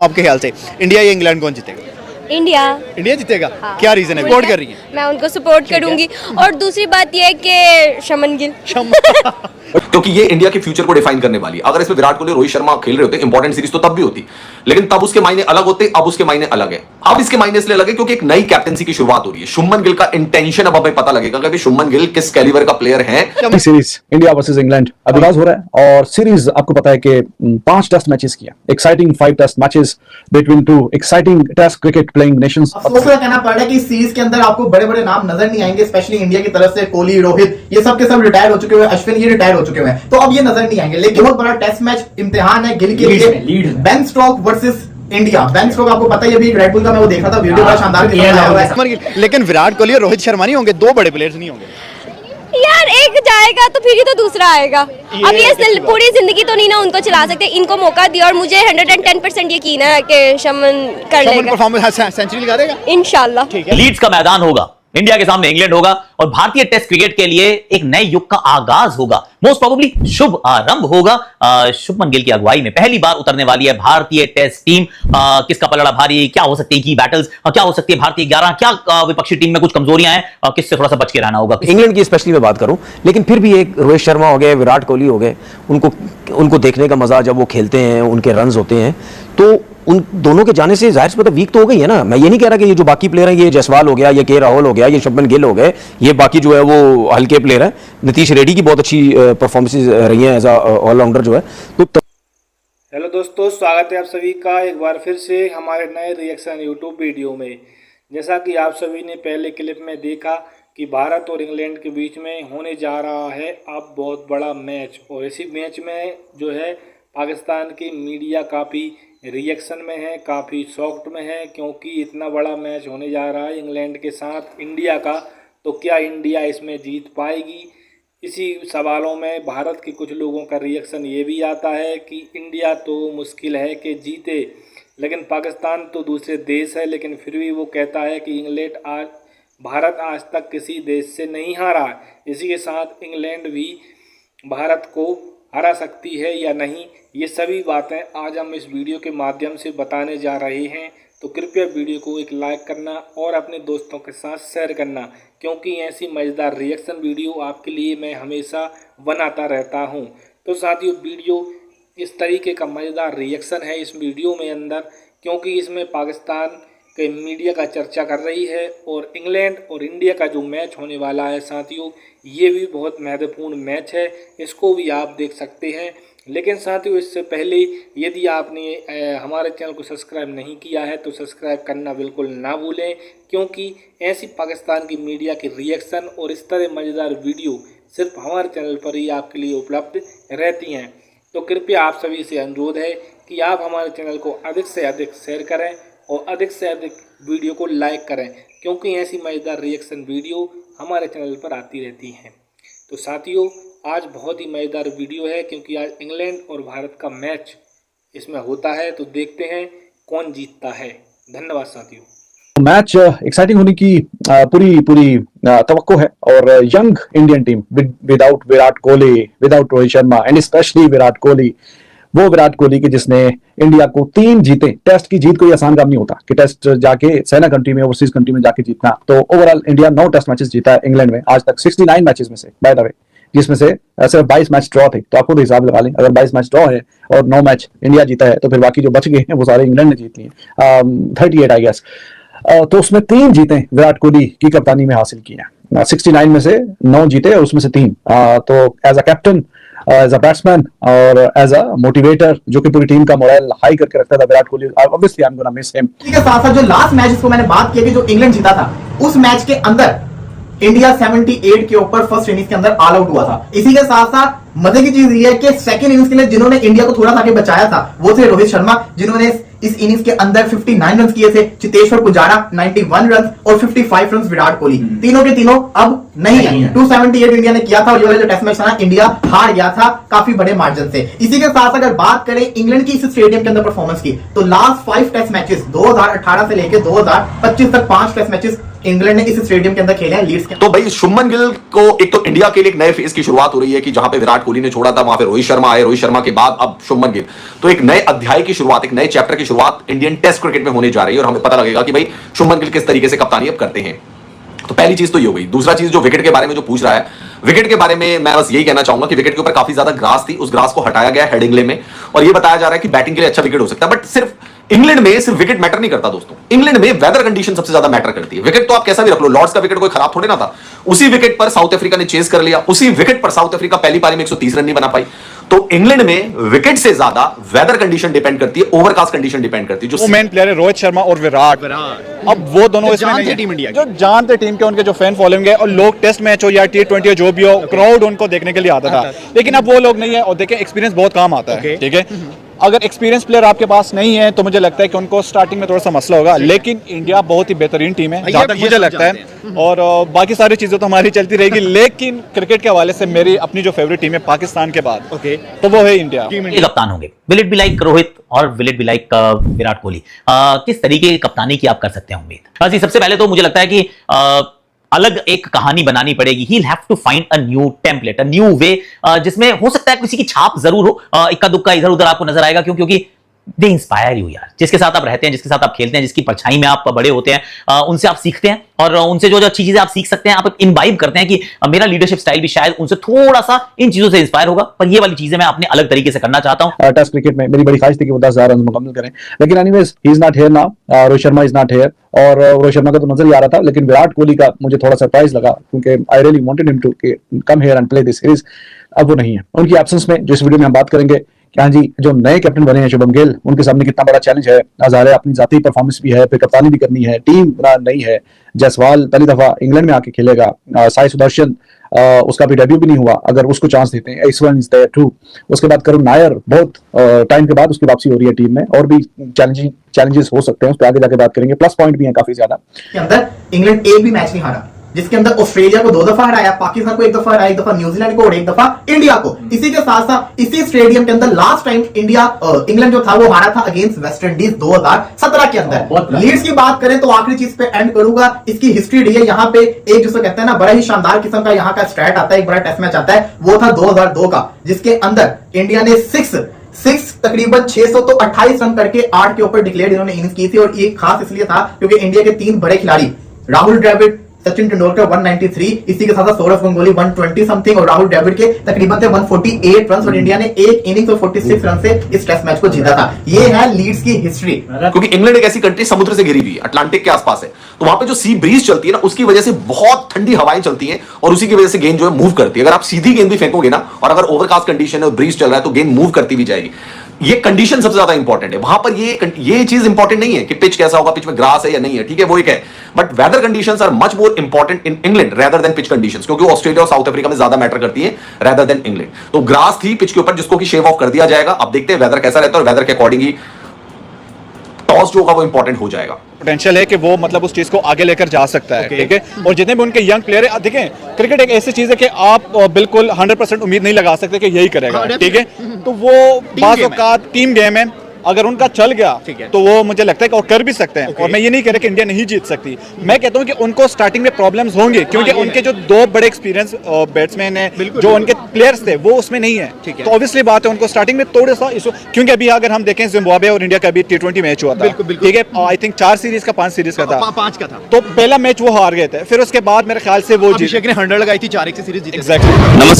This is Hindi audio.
आपके ख्याल से इंडिया या इंग्लैंड कौन जीतेगा? इंडिया। इंडिया जीतेगा। हाँ। क्या रीजन है? सपोर्ट कर रही है? मैं उनको सपोर्ट करूंगी। और दूसरी बात यह है कि शमन गिल क्योंकि ये इंडिया के फ्यूचर को डिफाइन करने वाली है। अगर इसमें विराट कोहली रोहित शर्मा खेल रहे होते इंपॉर्टेंट सीरीज तो तब भी होती, लेकिन तब उसके मायने अलग होते, अब उसके मायने अलग है। अब इसके मायने इसलिए अलग है क्योंकि एक नई कैप्टेंसी की शुरुआत हो रही है। शुभमन गिल का इंटेंशन अब हमें पता लगेगा कि शुभमन गिल किस कैलिबर का प्लेयर है। सीरीज इंडिया वर्सेस इंग्लैंड अभी आगाज हो रहा है और सीरीज आपको पता है कि 5 टेस्ट मैचेस किया, exciting 5 test matches between 2 exciting test cricket playing nations. अफसोस का कहना पड़ रहा है कि इस सीरीज के अंदर आपको बड़े बड़े नाम नजर नहीं आएंगे, स्पेशली इंडिया की तरफ से कोहली, रोहित, ये सब के सब रिटायर हो चुके हुए, अश्विन ये रिटायर हो चुके हुए हैं, तो अब ये नजर नहीं आएंगे। लेकिन बहुत बड़ा टेस्ट मैच इम्तिहान है गिल के लिए। Ben Stokes versus India. Ben Stokes आपको पता है अभी रेड बुल का मैं वो देख रहा था, वीडियो बड़ा शानदार। लेकिन विराट कोहली और रोहित शर्मा नहीं होंगे, 2 बड़े प्लेयर्स नहीं होंगे यार। एक जाएगा तो फिर ही तो दूसरा आएगा। अब ये पूरी जिंदगी तो नहीं ना उनको चला सकते, इनको मौका दिया और मुझे 110% यकीन है कि शमन कर लेगा। परफॉर्मेंस सेंचुरी लगा देगा इंशाल्लाह। लीड्स का मैदान होगा, इंडिया के सामने इंग्लैंड होगा और भारतीय टेस्ट क्रिकेट के लिए एक नए युग का आगाज होगा। मोस्ट प्रोबेबली शुभ आरंभ होगा। शुभमन गिल की अगुवाई में पहली बार उतरने वाली है भारतीय टेस्ट टीम। किसका पलड़ा भारी, क्या हो सकती है की बैटल्स, क्या हो सकती है भारतीय 11, क्या विपक्षी टीम में कुछ कमजोरियां हैं, किससे थोड़ा सा बच के रहना होगा। इंग्लैंड की स्पेशली मैं बात करूं, लेकिन फिर भी एक रोहित शर्मा हो गए, विराट कोहली हो गए, उनको देखने का मजा जब वो खेलते हैं, उनके रन्स होते हैं, तो उन दोनों के जाने से जाहिर सी बात है वीक तो हो गई है ना। मैं ये नहीं कह रहा कि ये जो बाकी प्लेयर हैं, ये जायसवाल हो गया, ये के राहुल हो गया, ये शुभमन गिल हो गए, ये बाकी जो है वो हल्के प्लेयर हैं। नीतीश रेड्डी की बहुत अच्छी परफॉर्मेंसेज रही हैं एज ऑलराउंडर जो है। तो हेलो दोस्तों, स्वागत है आप सभी का एक बार फिर से हमारे नए रिएक्शन यूट्यूब वीडियो में। जैसा कि आप सभी ने पहले क्लिप में देखा कि भारत और इंग्लैंड के बीच में होने जा रहा है अब बहुत बड़ा मैच, और इसी मैच में जो है पाकिस्तान की मीडिया काफ़ी रिएक्शन में है, काफ़ी शॉक्ड में है, क्योंकि इतना बड़ा मैच होने जा रहा है इंग्लैंड के साथ इंडिया का, तो क्या इंडिया इसमें जीत पाएगी। इसी सवालों में भारत के कुछ लोगों का रिएक्शन ये भी आता है कि इंडिया तो मुश्किल है कि जीते, लेकिन पाकिस्तान तो दूसरे देश है, लेकिन फिर भी वो कहता है कि भारत आज तक किसी देश से नहीं हारा। इसी के साथ इंग्लैंड भी भारत को हरा सकती है या नहीं, ये सभी बातें आज हम इस वीडियो के माध्यम से बताने जा रहे हैं। तो कृपया वीडियो को एक लाइक करना और अपने दोस्तों के साथ शेयर करना, क्योंकि ऐसी मज़ेदार रिएक्शन वीडियो आपके लिए मैं हमेशा बनाता रहता हूं। तो साथियों, वीडियो इस तरीके का मज़ेदार रिएक्शन है इस वीडियो में अंदर, क्योंकि इसमें पाकिस्तान के मीडिया का चर्चा कर रही है और इंग्लैंड और इंडिया का जो मैच होने वाला है साथियों, ये भी बहुत महत्वपूर्ण मैच है, इसको भी आप देख सकते हैं। लेकिन साथियों, इससे पहले यदि आपने हमारे चैनल को सब्सक्राइब नहीं किया है तो सब्सक्राइब करना बिल्कुल ना भूलें, क्योंकि ऐसी पाकिस्तान की मीडिया की रिएक्शन और इस तरह मज़ेदार वीडियो सिर्फ हमारे चैनल पर ही आपके लिए उपलब्ध रहती हैं। तो कृपया आप सभी से अनुरोध है कि आप हमारे चैनल को अधिक से अधिक शेयर करें और अधिक से अधिक वीडियो को लाइक करें, क्योंकि ऐसी मज़ेदार रिएक्शन वीडियो हमारे चैनल पर आती रहती हैं। तो साथियों, आज बहुत ही मज़ेदार वीडियो है, क्योंकि आज इंग्लैंड और भारत का मैच इसमें होता है, तो देखते हैं कौन जीतता है। धन्यवाद साथियों। मैच एक्साइटिंग होने की पूरी तवक्को है और young Indian team without Virat Kohli, without Rohit Sharma and specially Virat Kohli, वो विराट कोहली की जिसने इंडिया को 3 जीते। टेस्ट की जीत कोई आसान काम नहीं होता कि टेस्ट जाके सेना कंट्री में, ओवरसीज कंट्री में जाके जीतना। तो ओवरऑल इंडिया 9 टेस्ट मैचेस जीता है इंग्लैंड में आज तक, 69 मैचेस में से बाय द वे, जिसमें से सिर्फ 22 मैच ड्रॉ थे। तो आपको हिसाब लगा लें, अगर 22 मैच ड्रॉ है और 9 मैच इंडिया जीता है, तो फिर बाकी जो बच गए हैं वो सारे इंग्लैंड ने जीत लिए, 38 आई गेस। तो उसमें 3 जीते विराट कोहली की कप्तानी में हासिल किए हैं। 69 में से 9 जीते और उसमें से 3। तो as a captain, as a batsman और एज अ मोटिवेटर, जो कि पूरी टीम का मोरल हाई करके रखता था Virat Kohli, obviously I am gonna miss him. इसके साथ साथ जो लास्ट मैच जिसको मैंने बात की कि जो इंग्लैंड जीता था, उस मैच के अंदर इंडिया 78 के ऊपर फर्स्ट इनिंग्स के अंदर ऑल आउट हुआ था। इसी के साथ साथ मजे की चीज ये है कि सेकंड इनिंग्स के लिए जिन्होंने इंडिया को थोड़ा सा आगे बचाया था वो थे रोहित शर्मा, जिन्होंने इस इनिंग्स के अंदर 59 रन किए थे। चितेश्वर पुजारा 91 रन और 55 रन विराट कोहली, तीनों के तीनों अब नहीं है। 278 इंडिया ने किया था और ये वाला जो टेस्ट मैच था ना, इंडिया हार गया था काफी बड़े मार्जिन से। इसी के साथ अगर बात करें इंग्लैंड की इस स्टेडियम के अंदर परफॉर्मेंस की, तो लास्ट 5 टेस्ट मैचेस 2018 से लेकर 2025 तक 5 टेस्ट मैचेस इंग्लैंड ने इस स्टेडियम के अंदर खेले हैं, लीड्स के। तो भाई शुभमन गिल को एक तो इंडिया के लिए एक नए फेज की शुरुआत हो रही है कि जहां पे विराट कोहली ने छोड़ा था वहां पे रोहित शर्मा आए, रोहित शर्मा के बाद अब शुभमन गिल, तो एक नए अध्याय की शुरुआत, एक नए चैप्टर की शुरुआत इंडियन टेस्ट क्रिकेट में होने जा रही है और हमें पता लगेगा कि भाई शुभमन गिल किस तरीके से कप्तानी अब करते हैं। तो पहली चीज तो ये हो गई। दूसरा चीज जो विकेट के बारे में जो पूछ रहा है, विकेट के बारे में मैं बस यही कहना चाहूंगा कि विकेट के ऊपर काफी ज्यादा ग्रास थी, उस ग्रास को हटाया गया हेडिंगले में और ये बताया जा रहा है कि बैटिंग के लिए अच्छा विकेट हो सकता है। बट सिर्फ इंग्लैंड में सिर्फ विकेट मैटर नहीं करता दोस्तों, इंग्लैंड में वेदर कंडीशन सबसे ज्यादा मैटर करती है। विकेट तो आप कैसा भी रख लो, लॉर्ड्स का विकेट कोई खराब थोड़े ना था, उसी विकेट पर साउथ अफ्रीका ने चेस कर लिया, उसी विकेट पर साउथ अफ्रीका पहली पारी में 130 रन नहीं बना पाई। तो इंग्लैंड में विकेट से ज्यादा वेदर कंडीशन डिपेंड करती है, ओवरकास्ट कंडीशन डिपेंड करती है। जो मेन प्लेयर है रोहित शर्मा और विराट, अब वो दोनों इसमें जानते नहीं टीम इंडिया जो जानते टीम के, उनके जो फैन फॉलोइंग है और लोग टेस्ट मैच हो या T20 हो जो भी हो, क्राउड उनको देखने के लिए आता था, लेकिन अब वो लोग नहीं है। और देखिए एक्सपीरियंस बहुत काम आता है, ठीक है। अगर एक्सपीरियंस प्लेयर आपके पास नहीं है तो मुझे लगता है कि उनको स्टार्टिंग में थोड़ा सा मसला होगा, लेकिन इंडिया बहुत ही बेहतरीन टीम है जहां तक मुझे लगता है। और बाकी सारी चीजें तो हमारी चलती रहेगी, लेकिन क्रिकेट के हवाले से मेरी अपनी जो फेवरेट टीम है पाकिस्तान के बाद, तो वो है इंडिया। ये कप्तान होंगे, will it be like Rohit और will it be like Virat Kohli? किस तरीके की कप्तानी की आप कर सकते हैं उम्मीद? जी सबसे पहले तो मुझे लगता है कि अलग एक कहानी बनानी पड़ेगी। He have to find a new template, a new way, जिसमें हो सकता है किसी की छाप जरूर हो, इक्का दुक्का इधर उधर आपको नजर आएगा, क्योंकि दे इंस्पायर यू यार। जिसके साथ आप रहते हैं, जिसके साथ आप खेलते हैं, जिसकी परछाई में आप बड़े होते हैं, उनसे आप सीखते हैं और उनसे जो जो अच्छी चीजें आप सीख सकते हैं, आप इनवाइब करते हैं कि मेरा लीडरशिप स्टाइल भी शायद उनसे थोड़ा सा इन चीजों से इंस्पायर होगा, पर ये वाली चीजें मैं अपने अलग तरीके से करना चाहता हूं। टेस्ट क्रिकेट में मेरी बड़ी ख्वाहिश थी कि वो 10,000 रन मुकम्मल करें, लेकिन anyways he is not here now, Rohit Sharma is not here. और रोहित शर्मा का तो नजर ही आ रहा था, लेकिन विराट कोहली का मुझे थोड़ा सरप्राइज लगा, क्योंकि I really wanted him to come here and play this series. अब वो नहीं है, उनकी एब्सेंस में जो इस वीडियो में हम बात करेंगे कि हाँ जी जो नए कैप्टन बने हैं शुभम गिल, उनके सामने कितना बड़ा चैलेंज है। ज़ाहिर है अपनी जाती परफॉर्मेंस भी है, फिर कप्तानी भी करनी है, टीम नहीं है। जायसवाल पहली दफा इंग्लैंड में आके खेलेगा, साई सुदर्शन उसका भी डेब्यू भी नहीं हुआ, अगर उसको चांस देते हैं। X1 is there too। उसके बाद करुण नायर, बहुत टाइम के बाद उसकी वापसी हो रही है टीम में, और भी चैलेंजेस हो सकते हैं, उस पर आगे जाके बात करेंगे। प्लस पॉइंट भी हैं काफी ज्यादा। के अंदर इंग्लैंड एक भी मैच नहीं हारा, जिसके अंदर ऑस्ट्रेलिया को 2 दफा हराया, पाकिस्तान को 1 दफा हराया, 1 दफा न्यूजीलैंड को और 1 दफा इंडिया को। इसी के साथ साथ इसी स्टेडियम के अंदर लास्ट टाइम इंग्लैंड जो था वो हारा था अगेंस्ट वेस्ट इंडीज 2017 के अंदर। लीड्स की बात करें तो आखिरी चीज पे एंड करूंगा, इसकी हिस्ट्री रही है यहाँ पे एक जिसको कहते हैं ना बड़ा ही शानदार किस्म का यहाँ का स्टैट आता है, एक बड़ा टेस्ट मैच आता है, वो था 2002 का, जिसके अंदर इंडिया ने तकरीबन 628 रन करके 8 के ऊपर डिक्लेयर इन्होंने इनिंग्स की थी। और ये खास इसलिए था क्योंकि इंडिया के 3 बड़े खिलाड़ी राहुल द्रविड़, सचिन तेंदुलकर 193, इसी के साथ साथ सौरव गंगोली 120 समथिंग और राहुल द्रविड़ के तकरीबन थे 148 रन, और इंडिया ने एक इनिंग्स और 46 रन से इस टेस्ट मैच को जीता था। ये है लीड्स की हिस्ट्री। क्योंकि इंग्लैंड एक ऐसी कंट्री समुद्र से घिरी हुई है, अटलांटिक के आसपास है, तो वहां पे जो सी ब्रीज चलती है ना, उसकी वजह से बहुत ठंडी हवाएं चलती हैं और उसी की वजह से गेंद जो है मूव करती है। अगर आप सीधी गेंद भी फेंकोगे ना, और अगर ओवरकास्ट कंडीशन है और ब्रीज चल रहा है, तो गेंद मूव करती भी जाएगी। ये कंडीशन सबसे ज्यादा इंपॉर्टेंट है वहां पर। ये चीज इंपॉर्टेंट नहीं है कि पिच कैसा होगा, पिच में ग्रास है या नहीं है, ठीक है वो एक है, but weather conditions are much more important in England rather than pitch conditions, क्योंकि ऑस्ट्रेलिया और साउथ अफ्रीका में ज्यादा मैटर करती है रेदर देन इंग्लैंड। तो ग्रास थी पिच के ऊपर, जिसको कि शेव ऑफ कर दिया जाएगा। अब देखते हैं वेदर कैसा रहता है, और वेदर के अकॉर्डिंग ही टॉस जो होगा वो इंपॉर्टेंट हो जाएगा। पोटेंशियल है कि वो मतलब उस चीज को आगे लेकर जा सकता है, ठीक है। और जितने भी उनके यंग प्लेयर है, देखें क्रिकेट एक ऐसी चीज है कि आप बिल्कुल 100% उम्मीद नहीं लगा सकते कि यही करेगा, ठीक है। तो वो बाज़ औक़ात टीम गेम है, अगर उनका चल गया तो वो मुझे लगता है कि और कर भी सकते हैं। और मैं ये नहीं कह रहा कि इंडिया नहीं जीत सकती, मैं कहता हूं कि उनको स्टार्टिंग में प्रॉब्लम्स होंगे, क्योंकि उनके जो 2 बड़े एक्सपीरियंस बैट्समैन हैं, जो उनके प्लेयर्स थे, वो उसमें नहीं है। तो ऑब्वियसली बात है उनको स्टार्टिंग में थोड़ा सा इशू, क्योंकि अभी अगर हम देखें जिम्बाब्वे और इंडिया का अभी T20 मैच हुआ था, ठीक है, आई थिंक 4 सीरीज का 5 सीरीज का था, 5 का था। तो पहला मैच वो हार गए थे, फिर उसके बाद मेरे ख्याल से वो अभिषेक ने 100 लगाई थी, 4-1 से सीरीज जीती। एग्जैक्टली।